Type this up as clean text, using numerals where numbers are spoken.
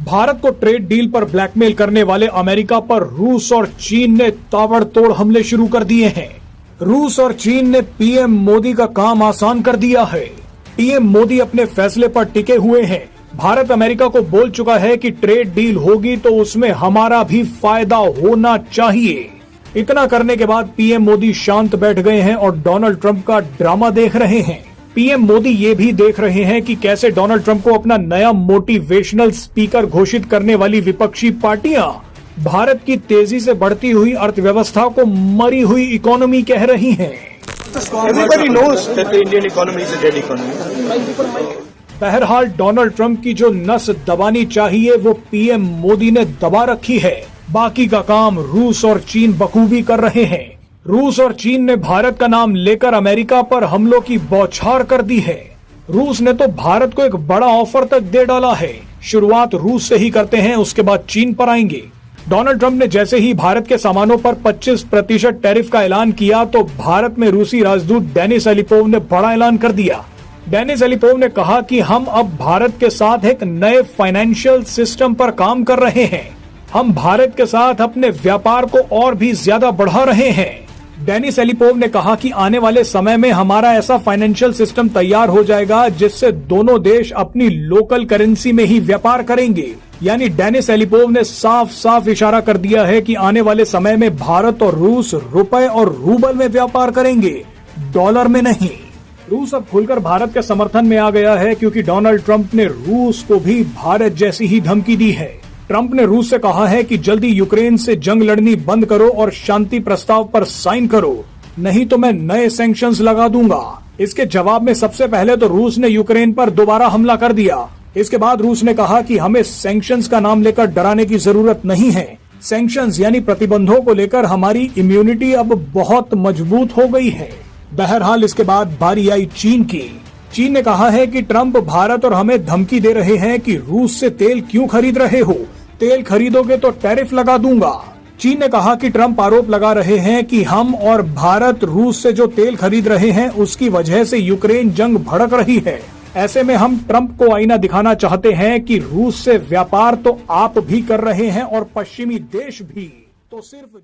भारत को trade deal पर blackmail करने वाले अमेरिका पर रूस और चीन ने ताबड़तोड़ हमले शुरू कर दिए हैं। रूस और चीन ने पीएम मोदी का काम आसान कर दिया है। पीएम मोदी अपने फैसले पर टिके हुए हैं। भारत अमेरिका को बोल चुका है कि ट्रेड डील होगी तो उसमें हमारा भी फायदा होना चाहिए। इतना करने के बाद पीएम मोदी शांत बैठ गए हैं और डोनाल्ड ट्रंप का ड्रामा देख रहे हैं। पीएम मोदी ये भी देख रहे हैं कि कैसे डोनाल्ड ट्रंप को अपना नया मोटिवेशनल स्पीकर घोषित करने वाली विपक्षी पार्टियां भारत की तेजी से बढ़ती हुई अर्थव्यवस्था को मरी हुई इकोनॉमी कह रही हैं। Everybody knows that the Indian economy is a dead economy. बहरहाल डोनाल्ड ट्रंप की जो नस दबानी चाहिए वो पीएम मोदी ने दबा रखी है। बाकी का काम रूस और चीन बखूबी कर रहे हैं। रूस और चीन ने भारत का नाम लेकर अमेरिका पर हमलों की बौछार कर दी है। रूस ने तो भारत को एक बड़ा ऑफर तक दे डाला है। शुरुआत रूस से ही करते हैं, उसके बाद चीन पर आएंगे। डोनाल्ड ट्रंप ने जैसे ही भारत के सामानों पर 25% टैरिफ का ऐलान किया तो भारत में रूसी राजदूत डेनिस एलिपोव ने बड़ा ऐलान कर दिया। डेनिस एलिपोव ने कहा कि हम अब भारत के साथ एक नए फाइनेंशियल सिस्टम पर काम कर रहे हैं। हम भारत के साथ अपने व्यापार को और भी ज्यादा बढ़ा रहे हैं। डेनिस एलिपोव ने कहा कि आने वाले समय में हमारा ऐसा फाइनेंशियल सिस्टम तैयार हो जाएगा जिससे दोनों देश अपनी लोकल करेंसी में ही व्यापार करेंगे। यानी डेनिस एलिपोव ने साफ साफ इशारा कर दिया है कि आने वाले समय में भारत और रूस रुपए और रूबल में व्यापार करेंगे, डॉलर में नहीं। रूस अब खुलकर भारत के समर्थन में आ गया है क्योंकि डोनाल्ड ट्रंप ने रूस को भी भारत जैसी ही धमकी दी है। ट्रंप ने रूस से कहा है कि जल्दी यूक्रेन से जंग लड़नी बंद करो और शांति प्रस्ताव पर साइन करो, नहीं तो मैं नए सैंक्शंस लगा दूंगा। इसके जवाब में सबसे पहले तो रूस ने यूक्रेन पर दोबारा हमला कर दिया। इसके बाद रूस ने कहा कि हमें सैंक्शंस का नाम लेकर डराने की जरूरत नहीं है। सैंक्शंस यानी प्रतिबंधों को लेकर हमारी इम्यूनिटी अब बहुत मजबूत हो गई है। बहरहाल इसके बाद बारी आई चीन की। चीन ने कहा है कि ट्रंप भारत और हमें धमकी दे रहे हैं कि रूस से तेल क्यों खरीद रहे हो, तेल खरीदोगे तो टैरिफ लगा दूंगा। चीन ने कहा कि ट्रंप आरोप लगा रहे हैं कि हम और भारत रूस से जो तेल खरीद रहे हैं उसकी वजह से यूक्रेन जंग भड़क रही है। ऐसे में हम ट्रंप को आईना दिखाना चाहते हैं कि रूस से व्यापार तो आप भी कर रहे हैं और पश्चिमी देश भी, तो सिर्फ